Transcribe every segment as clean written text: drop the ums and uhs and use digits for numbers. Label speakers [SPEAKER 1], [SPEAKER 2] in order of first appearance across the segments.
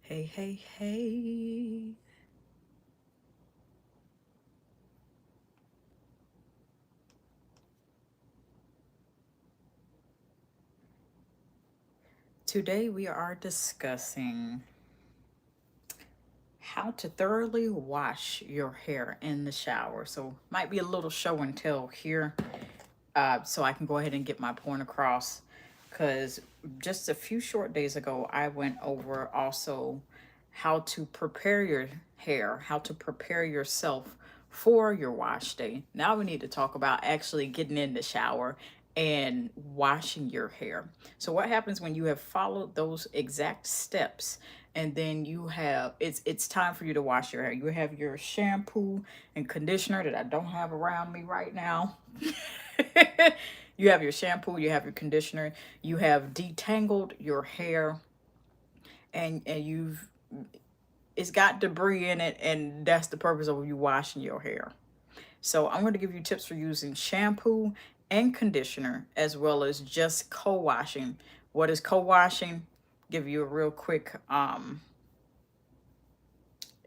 [SPEAKER 1] Hey, hey, hey. Today we are discussing how to thoroughly wash your hair in the shower. So might be a little show and tell here, so I can go ahead and get my point across. Because just a few short days ago, I went over also how to prepare your hair, how to prepare yourself for your wash day. Now we need to talk about actually getting in the shower and washing your hair. So what happens when you have followed those exact steps and then you have it's time for you to wash your hair. You have your shampoo and conditioner that I don't have around me right now. You have your shampoo, you have your conditioner, you have detangled your hair, and you've it's got debris in it, and that's the purpose of you washing your hair. So I'm going to give you tips for using shampoo and conditioner as well as just co-washing. What is co-washing? Give you a real quick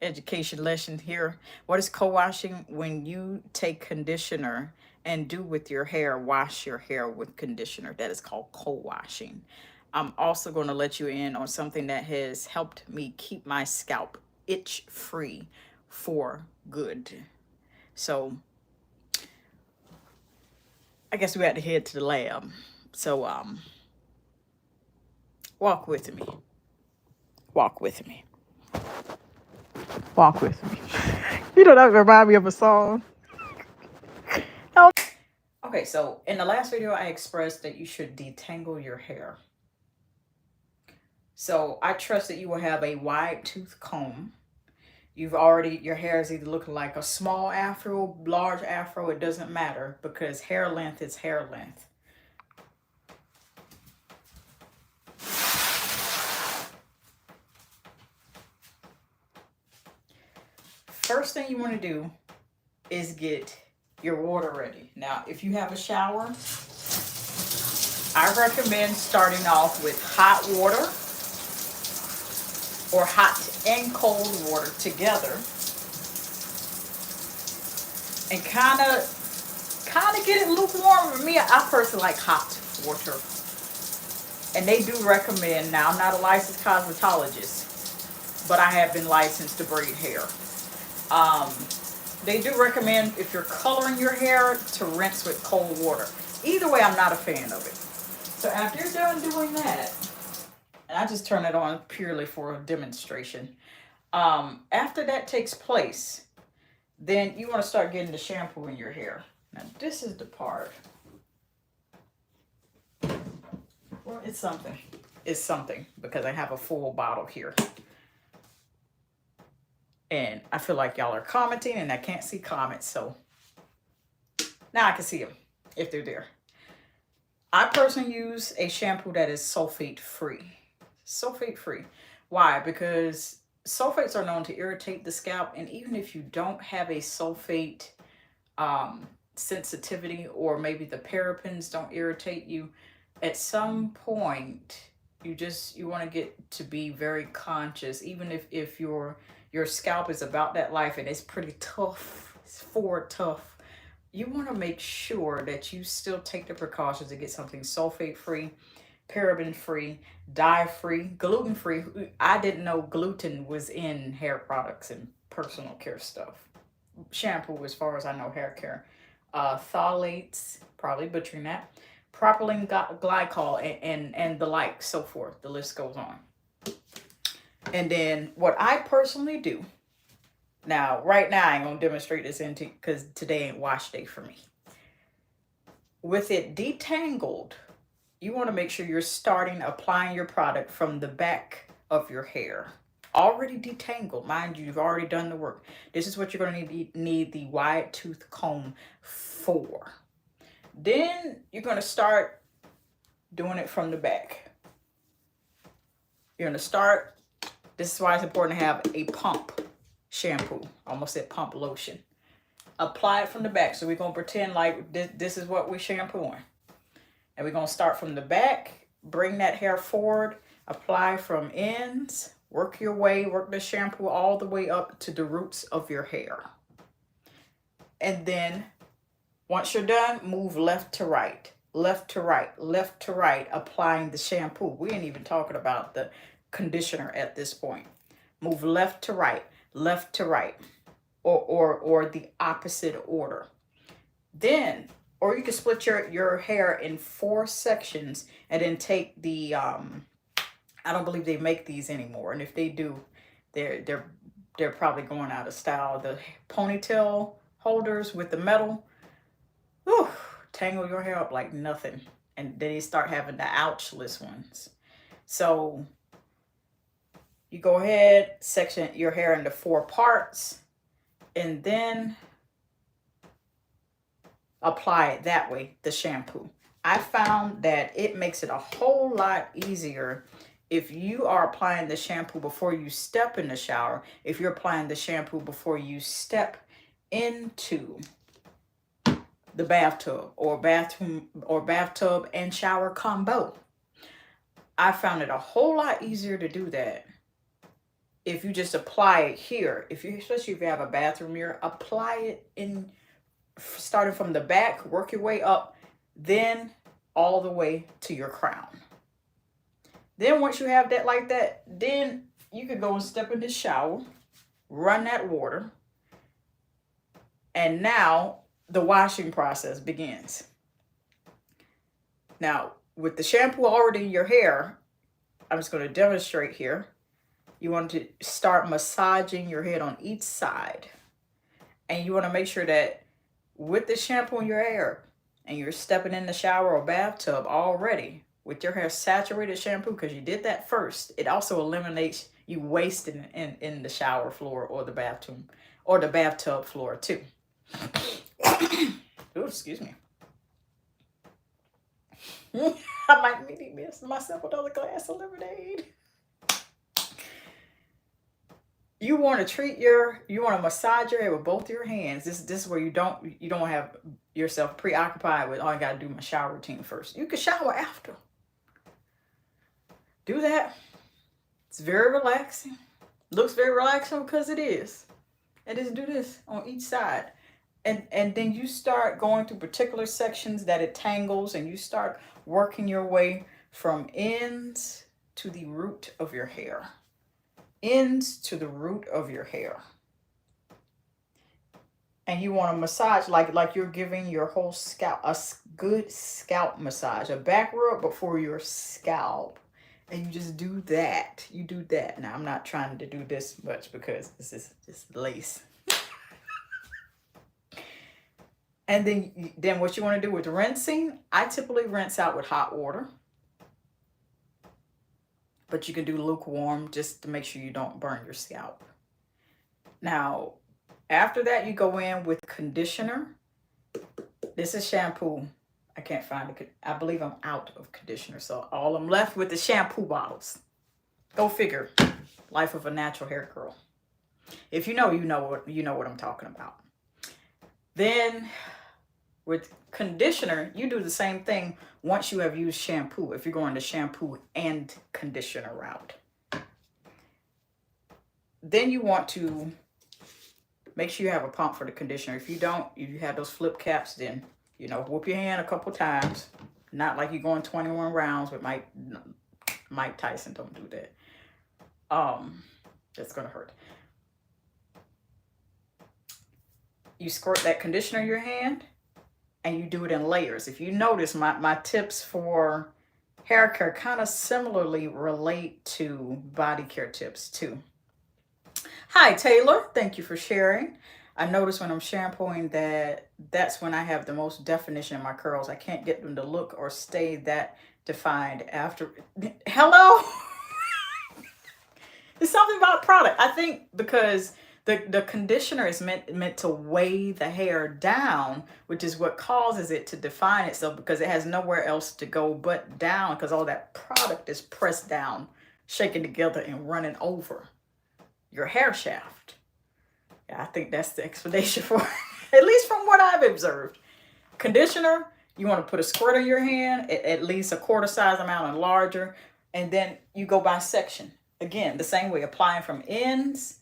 [SPEAKER 1] education lesson here. What is co-washing? When you take conditioner and do with your hair, wash your hair with conditioner. That is called co-washing. I'm also going to let you in on something that has helped me keep my scalp itch free for good. So I guess we had to head to the lab. So walk with me. Walk with me. Walk with me. You know, that remind me of a song. Okay, so in the last video, I expressed that you should detangle your hair. So I trust that you will have a wide tooth comb. Your hair is either looking like a small afro, large afro, it doesn't matter because hair length is hair length. First thing you want to do is get your water ready. Now, if you have a shower, I recommend starting off with hot water or hot and cold water together, and kind of get it lukewarm. For me, I personally like hot water, and they do recommend. Now, I'm not a licensed cosmetologist, but I have been licensed to braid hair. They do recommend, if you're coloring your hair, to rinse with cold water. Either way, I'm not a fan of it. So after you're done doing that, and I just turn it on purely for a demonstration. After that takes place, then you want to start getting the shampoo in your hair. Now this is the part. Well, it's something. It's something because I have a full bottle here. And I feel like y'all are commenting and I can't see comments. So now I can see them if they're there. I personally use a shampoo that is sulfate free. Sulfate free. Why? Because sulfates are known to irritate the scalp, and even if you don't have a sulfate sensitivity, or maybe the parabens don't irritate you, at some point you want to get to be very conscious, even if your scalp is about that life and it's pretty tough, it's tough. You want to make sure that you still take the precautions to get something sulfate free, paraben free, dye free, gluten free. I didn't know gluten was in hair products and personal care stuff. Shampoo, as far as I know, hair care. Phthalates, probably butchering that. Propylene glycol and the like, so forth. The list goes on. And then what I personally do, now right now I ain't gonna demonstrate this into because today ain't wash day for me. With it detangled, you want to make sure you're starting applying your product from the back of your hair. Already detangled, mind you, you've already done the work. This is what you're going to need the wide tooth comb for. Then you're going to start doing it from the back. You're going to start, this is why it's important to have a pump shampoo. I almost said pump lotion. Apply it from the back. So we're going to pretend like this is what we're shampooing. And we're going to start from the back, bring that hair forward, apply from ends, Work the shampoo all the way up to the roots of your hair. And then once you're done, move left to right, left to right, left to right, applying the shampoo. We ain't even talking about the conditioner at this point. Move left to right, or the opposite order. Then, or you can split your hair in 4 sections and then take the I don't believe they make these anymore, and if they do, they're probably going out of style. The ponytail holders with the metal, whew, tangle your hair up like nothing, and then you start having the ouchless ones. So you go ahead, section your hair into 4 parts, and then apply it that way, the shampoo. I found that it makes it a whole lot easier if you are applying the shampoo before you step in the shower, if you're applying the shampoo before you step into the bathtub or bathtub and shower combo. I found it a whole lot easier to do that if you just apply it here. Especially if you have a bathroom mirror, apply it in, starting from the back, work your way up, then all the way to your crown. Then once you have that like that, then you can go and step in the shower, run that water, and now the washing process begins. Now, with the shampoo already in your hair, I'm just going to demonstrate here. You want to start massaging your head on each side. And you want to make sure that with the shampoo in your hair, and you're stepping in the shower or bathtub already with your hair saturated shampoo, because you did that first, it also eliminates you wasting in the shower floor or the bathroom or the bathtub floor too. Oh, excuse me. I might need to miss myself another glass of lemonade. You want to massage your hair with both your hands. This is where you don't have yourself preoccupied with, oh, I got to do my shower routine first. You can shower after. Do that. It's very relaxing. Looks very relaxing because it is. And just do this on each side. And then you start going through particular sections that it tangles, and you start working your way from ends to the root of your hair. Ends to the root of your hair. And you want to massage like you're giving your whole scalp a good scalp massage, a back rub before your scalp. And you just do that. You do that. Now, I'm not trying to do this much because this is just lace. And then what you want to do with rinsing, I typically rinse out with hot water. But you can do lukewarm just to make sure you don't burn your scalp. Now, after that, you go in with conditioner. This is shampoo. I can't find it. I believe I'm out of conditioner. So all I'm left with is shampoo bottles. Go figure. Life of a natural hair girl. If you know, you know what I'm talking about. Then with conditioner, you do the same thing once you have used shampoo, if you're going the shampoo and conditioner route. Then you want to make sure you have a pump for the conditioner. If you don't, you have those flip caps, then, whoop your hand a couple times. Not like you're going 21 rounds with Mike Tyson. Don't do that. That's going to hurt. You squirt that conditioner in your hand, and you do it in layers. If you notice, my tips for hair care kind of similarly relate to body care tips too. Hi, Taylor. Thank you for sharing. I notice when I'm shampooing that's when I have the most definition in my curls. I can't get them to look or stay that defined after. Hello? There's something about product. I think because the conditioner is meant to weigh the hair down, which is what causes it to define itself, because it has nowhere else to go but down, because all that product is pressed down, shaken together, and running over your hair shaft. Yeah, I think that's the explanation for it, at least from what I've observed. Conditioner, you want to put a squirt in your hand, at least a quarter size amount and larger, and then you go by section. Again, the same way, applying from ends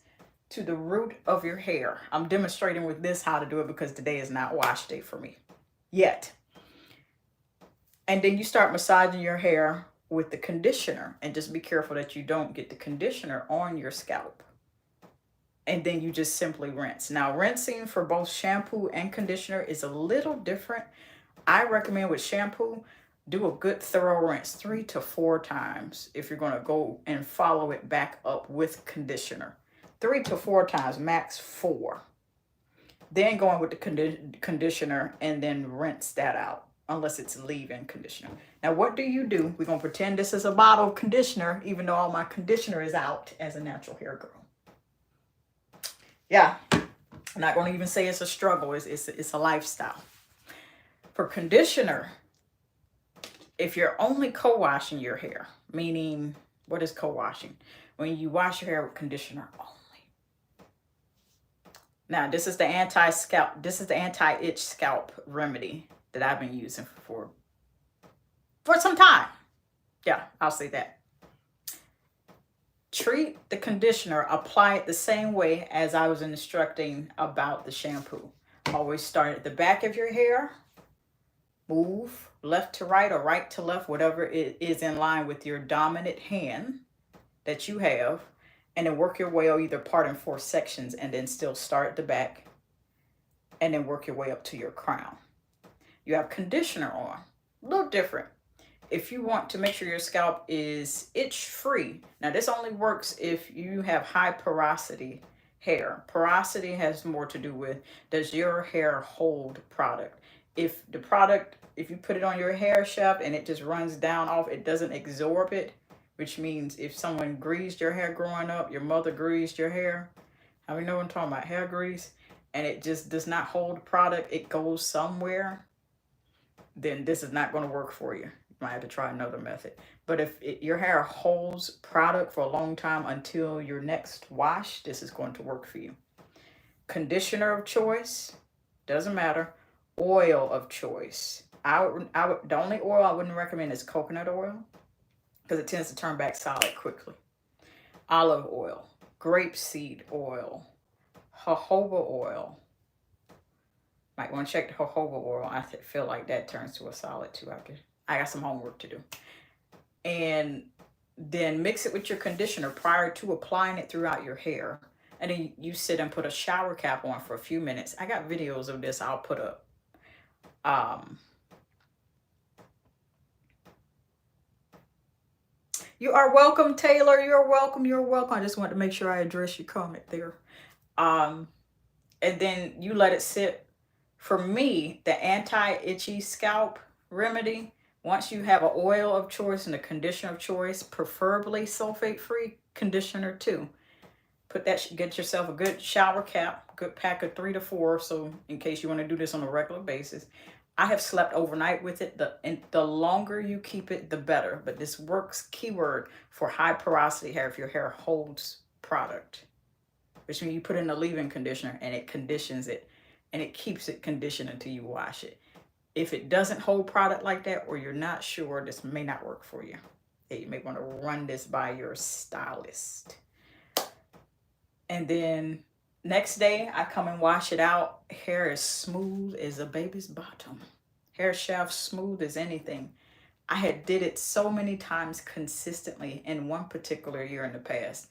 [SPEAKER 1] to the root of your hair. I'm demonstrating with this how to do it because today is not wash day for me yet. And then you start massaging your hair with the conditioner, and just be careful that you don't get the conditioner on your scalp. And then you just simply rinse. Now, rinsing for both shampoo and conditioner is a little different. I recommend with shampoo, do a good thorough rinse 3 to 4 times if you're going to go and follow it back up with conditioner. 3 to 4 times, max 4. Then going with the conditioner and then rinse that out, unless it's leave-in conditioner. Now, what do? We're going to pretend this is a bottle of conditioner, even though all my conditioner is out as a natural hair girl. Yeah, I'm not going to even say it's a struggle. It's a lifestyle. For conditioner, if you're only co-washing your hair, meaning, what is co-washing? When you wash your hair with conditioner only. Now, this is the anti-itch scalp remedy that I've been using for some time. Yeah, I'll say that. Treat the conditioner, apply it the same way as I was instructing about the shampoo. Always start at the back of your hair, move left to right or right to left, whatever it is in line with your dominant hand that you have, and then work your way, or either part in 4 sections, and then still start at the back and then work your way up to your crown. You have conditioner on, a little different. If you want to make sure your scalp is itch free, now this only works if you have high porosity hair. Porosity has more to do with, does your hair hold product? If you put it on your hair shaft and it just runs down off, it doesn't absorb it, which means if someone greased your hair growing up, your mother greased your hair, how many know what I'm talking about, hair grease, and it just does not hold product, it goes somewhere, then this is not going to work for you. You might have to try another method. But if your hair holds product for a long time until your next wash, this is going to work for you. Conditioner of choice, doesn't matter. Oil of choice. The only oil I wouldn't recommend is coconut oil, because it tends to turn back solid quickly. Olive oil, grapeseed oil, jojoba oil. Might want to check the jojoba oil. I feel like that turns to a solid too. I got some homework to do. And then mix it with your conditioner prior to applying it throughout your hair. And then you sit and put a shower cap on for a few minutes. I got videos of this I'll put up. You are welcome, Taylor. You're welcome. You're welcome. I just wanted to make sure I address your comment there. And then you let it sit. For me, the anti-itchy scalp remedy, once you have an oil of choice and a conditioner of choice, preferably sulfate-free conditioner too. Get yourself a good shower cap, good pack of 3 to 4, so in case you want to do this on a regular basis. I have slept overnight with it. The longer you keep it, the better. But this works, keyword, for high porosity hair, if your hair holds product. Which means you put in a leave-in conditioner and it conditions it. And it keeps it conditioned until you wash it. If it doesn't hold product like that, or you're not sure, this may not work for you. You may want to run this by your stylist. And then next day, I come and wash it out. Hair is smooth as a baby's bottom. Hair shaft smooth as anything. I had did it so many times consistently in one particular year in the past.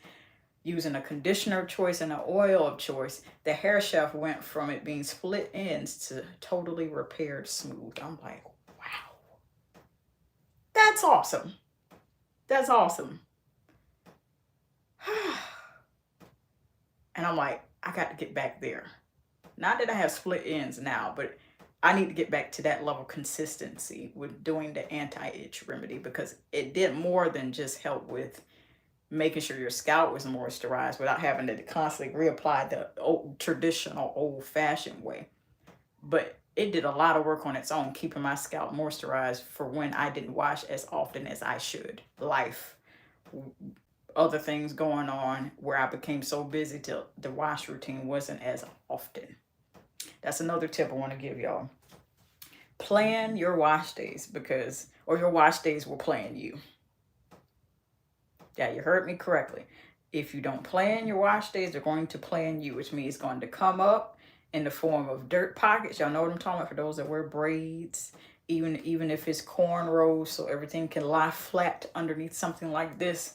[SPEAKER 1] Using a conditioner of choice and an oil of choice, the hair shaft went from it being split ends to totally repaired smooth. I'm like, wow. That's awesome. That's awesome. And I'm like, I got to get back there. Not that I have split ends now, but I need to get back to that level of consistency with doing the anti-itch remedy, because it did more than just help with making sure your scalp was moisturized without having to constantly reapply the traditional old-fashioned way. But it did a lot of work on its own, keeping my scalp moisturized for when I didn't wash as often as I should. Life, other things going on where I became so busy till the wash routine wasn't as often. That's another tip I want to give y'all. Plan your wash days, or your wash days will plan you. Yeah, you heard me correctly. If you don't plan your wash days, they're going to plan you, which means it's going to come up in the form of dirt pockets. Y'all know what I'm talking about for those that wear braids. Even if it's cornrows, so everything can lie flat underneath something like this.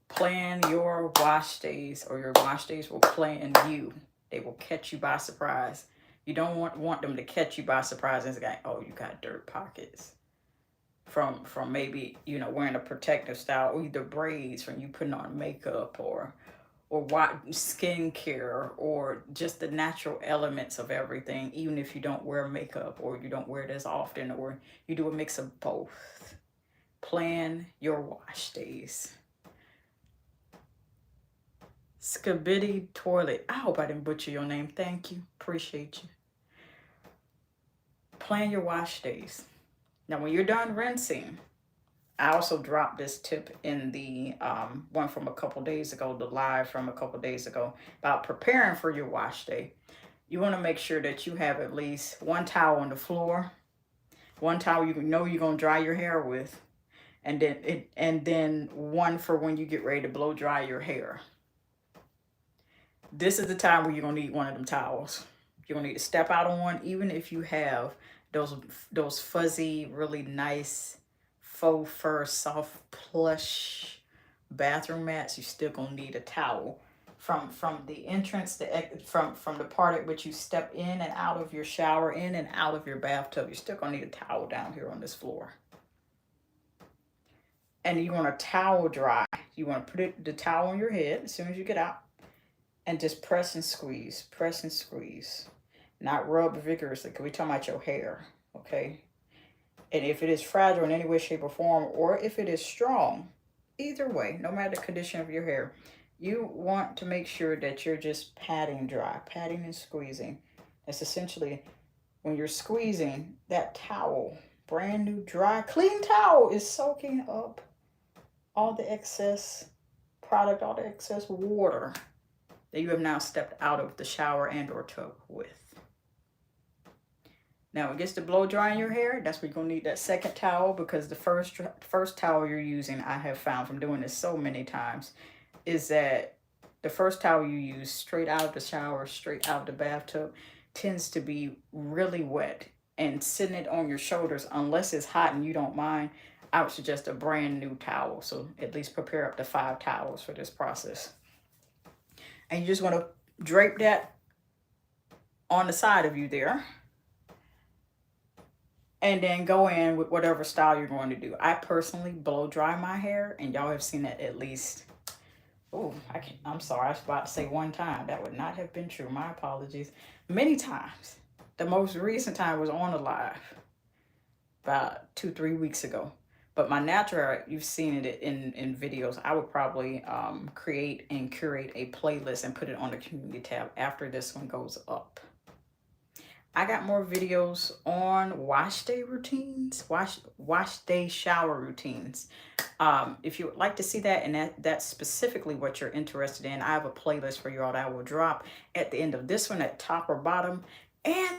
[SPEAKER 1] Plan your wash days, or your wash days will plan you. They will catch you by surprise. You don't want them to catch you by surprise and it's like, oh, you got dirt pockets from maybe, you know, wearing a protective style, or either braids from you putting on makeup, or what skincare, or just the natural elements of everything, even if you don't wear makeup or you don't wear it as often, or you do a mix of both. Plan your wash days. Skibidi Toilet. I hope I didn't butcher your name. Thank you. Appreciate you. Plan your wash days. Now, when you're done rinsing, I also dropped this tip in the one from a couple days ago, the live from a couple days ago, about preparing for your wash day. You want to make sure that you have at least one towel on the floor, one towel you know you're going to dry your hair with, and then one for when you get ready to blow dry your hair. This is the time where you're going to need one of them towels. You're going to need to step out on one, even if you have those fuzzy, really nice faux fur, soft plush bathroom mats. You still gonna need a towel from the entrance, from the part at which you step in and out of your shower, in and out of your bathtub. You're still gonna need a towel down here on this floor. And you want to towel dry. You want to put the towel on your head as soon as you get out, and just press and squeeze, press and squeeze. Not rub vigorously, because we're talking about your hair, okay? And if it is fragile in any way, shape, or form, or if it is strong, either way, no matter the condition of your hair, you want to make sure that you're just patting dry, patting and squeezing. That's essentially, when you're squeezing, that towel, brand new, dry, clean towel, is soaking up all the excess product, all the excess water that you have now stepped out of the shower and or tub with. Now, when it gets to blow drying your hair, that's where you're going to need that second towel, because the first towel you're using, I have found from doing this so many times, is that the first towel you use straight out of the shower, straight out of the bathtub, tends to be really wet, and sitting it on your shoulders, unless it's hot and you don't mind, I would suggest a brand new towel. So at least prepare up to 5 towels for this process. And you just want to drape that on the side of you there. And then go in with whatever style you're going to do. I personally blow dry my hair, and y'all have seen that at least, I'm sorry, I was about to say one time. That would not have been true. My apologies. Many times. The most recent time was on a live about 2-3 weeks ago. But my natural hair, you've seen it in videos. I would probably create and curate a playlist and put it on the community tab after this one goes up. I got more videos on wash day routines, wash day shower routines. If you would like to see that, and that's specifically what you're interested in, I have a playlist for you all that I will drop at the end of this one, at top or bottom. And